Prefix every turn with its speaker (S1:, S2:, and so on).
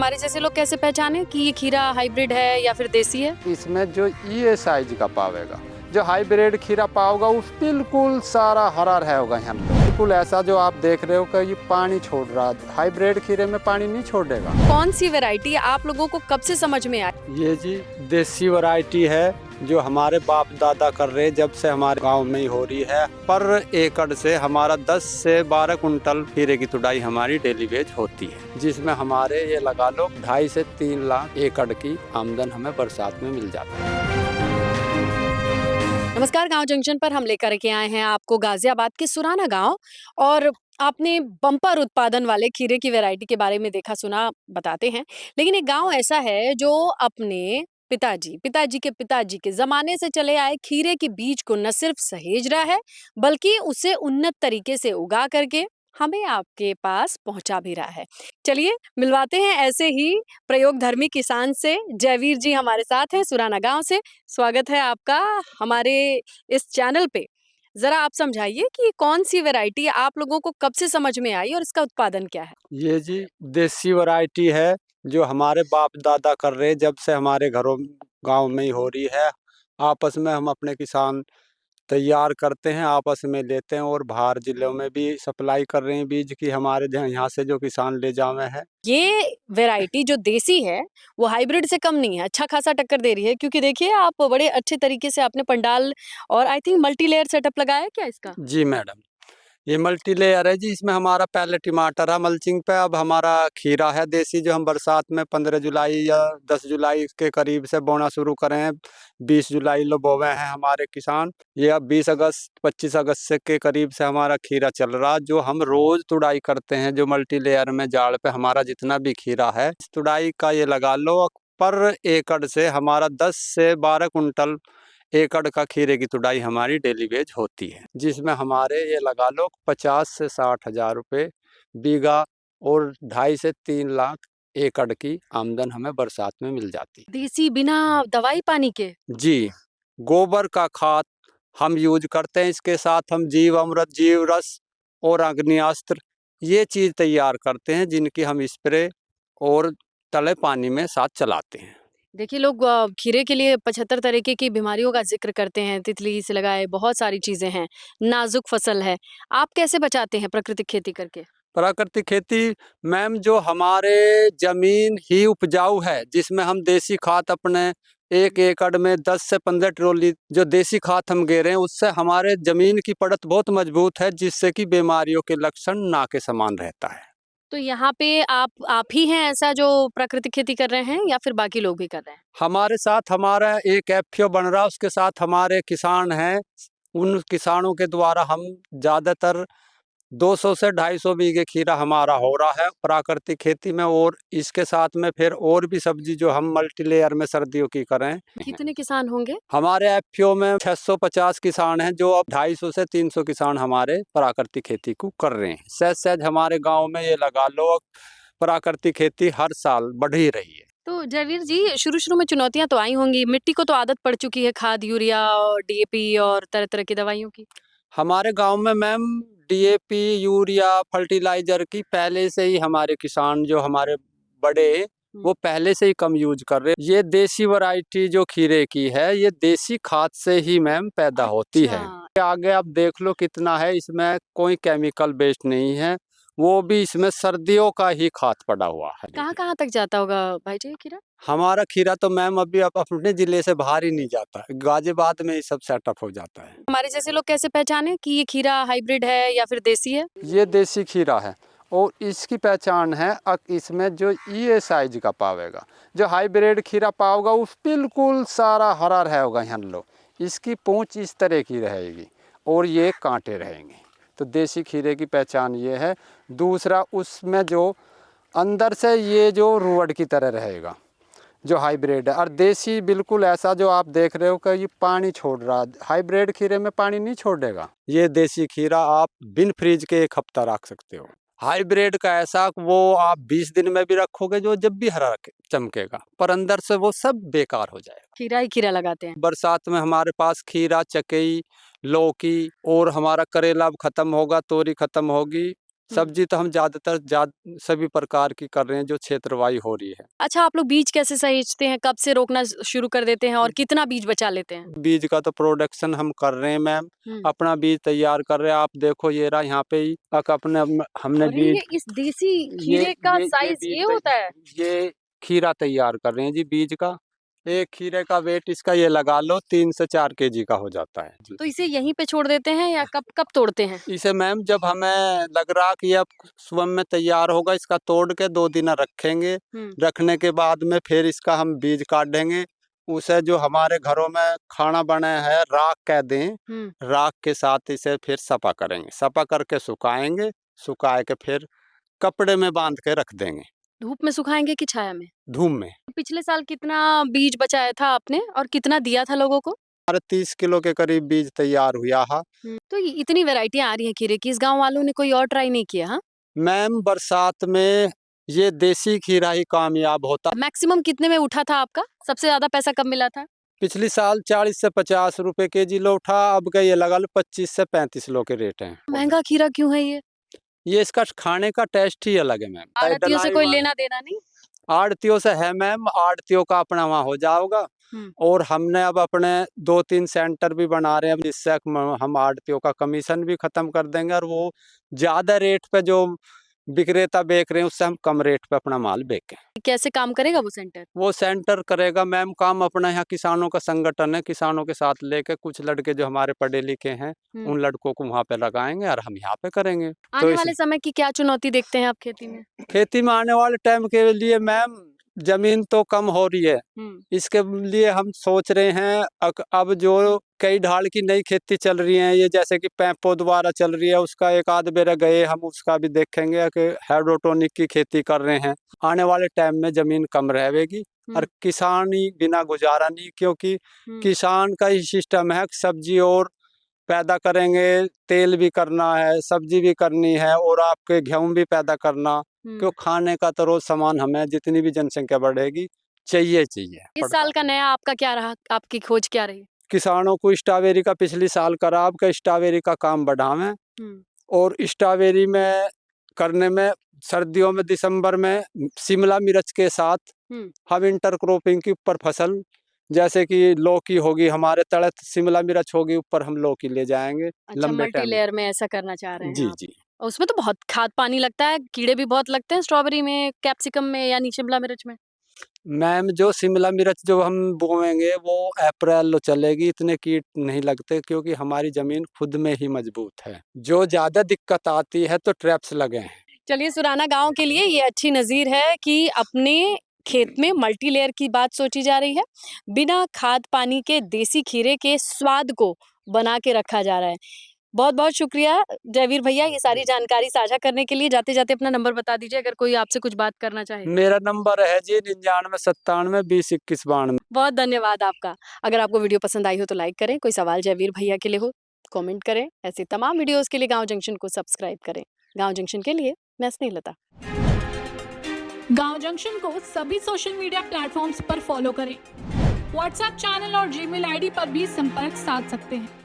S1: हमारे जैसे लोग कैसे पहचाने कि ये खीरा हाइब्रिड है या फिर देसी है?
S2: इसमें जो ये साइज का पावेगा, जो हाइब्रिड खीरा पाओगा उस बिल्कुल सारा हरा रहेगा। यहाँ बिल्कुल ऐसा जो आप देख रहे हो कि ये पानी छोड़ रहा है, हाइब्रिड खीरे में पानी नहीं छोड़ेगा।
S1: कौन सी वैरायटी आप लोगों को कब से समझ में आई?
S3: ये जी देसी वैरायटी है जो हमारे बाप दादा कर रहे जब से हमारे गांव में ही हो रही है। पर एकड़ से हमारा 10 से 12 कुंटल खीरे की तुड़ाई हमारी डेली वेज होती है, जिसमें हमारे ये लगा लो 2.5 से 3 लाख एकड़ की आमदन हमें बरसात में मिल जाती है।
S1: नमस्कार, गांव जंक्शन पर हम लेकर के आए हैं आपको गाजियाबाद के सुराना गांव। और आपने बम्पर उत्पादन वाले खीरे की वैरायटी के बारे में देखा सुना, बताते हैं। लेकिन एक गांव ऐसा है जो अपने पिताजी के पिताजी के जमाने से चले आए खीरे के बीज को न सिर्फ सहेज रहा है, बल्कि उसे उन्नत तरीके से उगा करके हमें आपके पास पहुंचा भी रहा है। चलिए मिलवाते हैं ऐसे ही प्रयोगधर्मी किसान से। जयवीर जी हमारे साथ हैं सुराना गांव से। स्वागत है आपका हमारे इस चैनल पे। जरा आप समझाइए कि कौन सी वैरायटी आप लोगों को कब से समझ में आई और इसका उत्पादन क्या है?
S3: ये जी देसी वैरायटी है जो हमारे बाप दादा कर रहे जब से हमारे घरों गांव में ही हो रही है। आपस में हम अपने किसान तैयार करते हैं, आपस में लेते हैं और बाहर जिलों में भी सप्लाई कर रहे हैं बीज की। हमारे यहाँ से जो किसान ले जावे हैं।
S1: ये वैरायटी जो देसी है वो हाइब्रिड से कम नहीं है, अच्छा खासा टक्कर दे रही है। क्योंकि देखिए आप बड़े अच्छे तरीके से आपने पंडाल और I think multi layer setup लगाया है क्या इसका?
S3: जी मैडम, ये मल्टी लेयर है जी। इसमें हमारा पहले टमाटर है मल्चिंग पे, अब हमारा खीरा है देसी जो हम बरसात में 15 जुलाई या 10 जुलाई के करीब से बोना शुरू करें हैं। 20 जुलाई लो बोवे हैं हमारे किसान। ये अब 20 अगस्त 25 अगस्त से के करीब से हमारा खीरा चल रहा, जो हम रोज तुड़ाई करते हैं। जो मल्टी लेयर में जाड़ पे हमारा जितना भी खीरा है, इस तुड़ाई का ये लगा लो पर एकड़ से हमारा 10 से 12 कुंटल एकड़ का खीरे की तुड़ाई हमारी डेली वेज होती है, जिसमें हमारे ये लगा लो 50 से 60 हजार रुपये बीघा और 2.5 से 3 लाख एकड़ की आमदन हमें बरसात में मिल जाती है।
S1: देसी बिना दवाई पानी के?
S3: जी, गोबर का खाद हम यूज करते हैं। इसके साथ हम जीव अमृत, जीव रस और अग्नियास्त्र ये चीज़ तैयार करते हैं, जिनकी हम स्प्रे और तले पानी में साथ चलाते हैं।
S1: देखिए लोग खीरे के लिए 75 तरीके की बीमारियों का जिक्र करते हैं, तितली से लगाए बहुत सारी चीजें हैं, नाजुक फसल है। आप कैसे बचाते हैं प्राकृतिक खेती करके?
S3: प्राकृतिक खेती मैम, जो हमारे जमीन ही उपजाऊ है, जिसमें हम देसी खाद अपने 1 एकड़ में 10 से 15 ट्रॉली जो देसी खाद हम गे रहे हैं, उससे हमारे जमीन की परत बहुत मजबूत है, जिससे कि बीमारियों के लक्षण ना के समान रहता है।
S1: तो यहाँ पे आप ही हैं ऐसा जो प्राकृतिक खेती कर रहे हैं या फिर बाकी लोग भी कर रहे हैं?
S3: हमारे साथ हमारा एक एफपीओ बन रहा, उसके साथ हमारे किसान हैं। उन किसानों के द्वारा हम ज़्यादातर 200 से 250 बीघे खीरा हमारा हो रहा है प्राकृतिक खेती में। और इसके साथ में फिर और भी सब्जी जो हम मल्टी लेयर में सर्दियों की करें।
S1: कितने किसान होंगे?
S3: हमारे एफपीओ में 650 किसान हैं, जो अब 250 से 300 किसान हमारे प्राकृतिक खेती को कर रहे हैं। सहज सहज हमारे गांव में ये लगा लो प्राकृतिक खेती हर साल बढ़ ही रही है।
S1: तो जयवीर जी, शुरू में चुनौतियां तो आई होंगी, मिट्टी को तो आदत पड़ चुकी है खाद यूरिया और डीएपी और तरह तरह की दवाइयों की।
S3: हमारे गांव में मैम डीएपी, यूरिया, फर्टिलाइजर की पहले से ही हमारे किसान जो हमारे बड़े वो पहले से ही कम यूज कर रहे। ये देसी वैरायटी जो खीरे की है, ये देसी खाद से ही मैम पैदा होती है। आगे आप देख लो कितना है, इसमें कोई केमिकल बेस्ड नहीं है, वो भी इसमें सर्दियों का ही खाद पड़ा हुआ है।
S1: कहाँ तक जाता होगा भाई जी ये खीरा?
S3: हमारा खीरा तो मैम अभी अपने जिले से बाहर ही नहीं जाता, गाजियाबाद में ही सब सेटअप हो जाता है।
S1: हमारे जैसे लोग कैसे पहचाने कि ये खीरा हाइब्रिड है या फिर देसी है?
S2: ये देसी खीरा है और इसकी पहचान है इसमें जो ये साइज का पावेगा, जो हाइब्रिड खीरा पाओगा उस बिल्कुल सारा हरा रहेगा। यहाँ लो इसकी पूंछ इस तरह की रहेगी और ये कांटे रहेंगे। तो देसी खीरे की पहचान ये है। दूसरा, उसमें जो अंदर से ये जो रुअड़ की तरह रहेगा जो हाइब्रिड है, और देसी बिल्कुल ऐसा जो आप देख रहे हो कि ये पानी छोड़ रहा है। हाइब्रिड खीरे में पानी नहीं छोड़ेगा।
S3: ये देसी खीरा आप बिन फ्रीज के 1 हफ्ता रख सकते हो। हाइब्रिड का ऐसा वो आप 20 दिन में भी रखोगे, जो जब भी हरा चमकेगा, पर अंदर से वो सब बेकार हो जाएगा।
S1: खीरा ही खीरा लगाते हैं।
S3: बरसात में हमारे पास खीरा, चकई, लौकी और हमारा करेला अब खत्म होगा, तोरी खत्म होगी, सब्जी तो हम ज़्यादातर सभी प्रकार की कर रहे हैं जो क्षेत्रवाई हो रही है।
S1: अच्छा, आप लोग बीज कैसे सहेजते हैं? कब से रोकना शुरू कर देते हैं और कितना बीज बचा लेते हैं?
S3: बीज का तो प्रोडक्शन हम कर रहे हैं मैम, अपना बीज तैयार कर रहे हैं। आप देखो ये रहा यहाँ पे ही हमने
S1: अरे
S3: बीज,
S1: ये इस देसी
S3: ये
S1: खीरे का
S3: ये
S1: साइज
S3: बीज
S1: ये होता है?
S3: ये खीरा तैयार कर रहे हैं जी बीज का। एक खीरे का वेट इसका ये लगा लो 3 से 4 केजी का हो जाता है जी।
S1: तो इसे यहीं पे छोड़ देते हैं या कब कब तोड़ते हैं?
S3: इसे मैम जब हमें लग रहा कि अब सुबह में तैयार होगा, इसका तोड़ के 2 दिन रखेंगे। रखने के बाद में फिर इसका हम बीज काटेंगे। उसे जो हमारे घरों में खाना बने है राख कह दें, राख के साथ इसे फिर सपा करेंगे। सपा करके सुखाएंगे, सुखा के फिर कपड़े में बांध के रख देंगे।
S1: धूप में सुखाएंगे कि छाया में?
S3: धूप में।
S1: पिछले साल कितना बीज बचाया था आपने और कितना दिया था लोगों को?
S3: हमारे 30 किलो के करीब बीज तैयार हुआ है।
S1: तो इतनी वैरायटियां आ रही हैं खीरे की, इस गांव वालों ने कोई और ट्राई नहीं किया? हाँ,
S3: मैम बरसात में ये देसी खीरा ही कामयाब होता।
S1: मैक्सिमम कितने में उठा था आपका? सबसे ज्यादा पैसा कब मिला था?
S3: पिछली साल 40 से 50 रुपए केजी लो उठा, अब का ये लगा लो 25 से 35 लो के रेट हैं।
S1: महंगा खीरा क्यों है ये?
S3: ये इसका खाने का टेस्ट ही अलग है मैम।
S1: आड़तियों से कोई लेना देना नहीं?
S3: आड़तियों से है मैम, आड़तियों का अपना वहाँ हो जाओगा। और हमने अब अपने 2-3 सेंटर भी बना रहे हैं, जिससे हम आड़तियों का कमीशन भी खत्म कर देंगे और वो ज्यादा रेट पे जो विक्रेता बेच रहे हैं उससे हम कम रेट पे अपना माल बेचें।
S1: कैसे काम करेगा वो सेंटर?
S3: वो सेंटर करेगा मैम काम अपना, यहाँ किसानों का संगठन है, किसानों के साथ लेके कुछ लड़के जो हमारे पढ़े लिखे हैं उन लड़कों को वहाँ पे लगाएंगे और हम यहाँ पे करेंगे।
S1: आने वाले समय की क्या चुनौती देखते हैं आप खेती में?
S3: खेती में आने वाले टाइम के लिए मैम जमीन तो कम हो रही है, इसके लिए हम सोच रहे हैं अब जो कई ढाल की नई खेती चल रही है, ये जैसे कि पैपो द्वारा चल रही है, उसका एक आध बेरा गए हम उसका भी देखेंगे कि हाइड्रोटोनिक की खेती कर रहे हैं। आने वाले टाइम में जमीन कम रहेगी और किसान ही बिना गुजारा नहीं, क्योंकि किसान का ही सिस्टम है सब्जी और पैदा करेंगे, तेल भी करना है, सब्जी भी करनी है और आपके गेहूं भी पैदा करना, क्यों खाने का तो रोज सामान हमें जितनी भी जनसंख्या बढ़ेगी चाहिए।
S1: इस साल का नया आपका क्या रहा? आपकी खोज क्या रही?
S3: किसानों को स्ट्रॉबेरी का पिछली साल करा, अब का स्ट्रॉबेरी का काम बढ़ावें और स्ट्रॉबेरी में करने में सर्दियों में दिसंबर में शिमला मिर्च के साथ हम इंटर क्रॉपिंग की ऊपर फसल जैसे कि लौकी होगी, हमारे तड़त शिमला मिर्च होगी, ऊपर हम लौकी ले जाएंगे।
S1: अच्छा,
S3: लंबे
S1: मल्टी लेयर में ऐसा करना चाह रहे हैं
S3: जी
S1: आप?
S3: जी।
S1: उसमें तो बहुत खाद पानी लगता है, कीड़े भी बहुत लगते हैं स्ट्रॉबेरी में, कैप्सिकम में यानी शिमला मिर्च में।
S3: मैम जो शिमला मिर्च जो हम बोएंगे वो अप्रैल चलेगी, इतने कीट नहीं लगते क्योंकि हमारी जमीन खुद में ही मजबूत है। जो ज्यादा दिक्कत आती है तो ट्रैप्स लगे हैं।
S1: चलिए, सुराना गांव के लिए ये अच्छी नज़ीर है कि अपने खेत में मल्टी लेयर की बात सोची जा रही है, बिना खाद पानी के देसी खीरे के स्वाद को बना के रखा जा रहा है। बहुत बहुत शुक्रिया जयवीर भैया ये सारी जानकारी साझा करने के लिए। जाते जाते अपना नंबर बता दीजिए अगर कोई आपसे कुछ बात करना चाहे।
S3: मेरा नंबर है जी 9997202192।
S1: बहुत धन्यवाद आपका। अगर आपको वीडियो पसंद आई हो तो लाइक करें, कोई सवाल जयवीर भैया के लिए हो कमेंट करें। ऐसे तमाम वीडियोस के लिए गांव जंक्शन को सब्सक्राइब करें। गांव जंक्शन के लिए मैं स्नेहलता।
S4: गांव जंक्शन को सभी सोशल मीडिया प्लेटफॉर्म्स पर फॉलो करें। व्हाट्सएप चैनल और जीमेल आईडी पर भी संपर्क साध सकते हैं।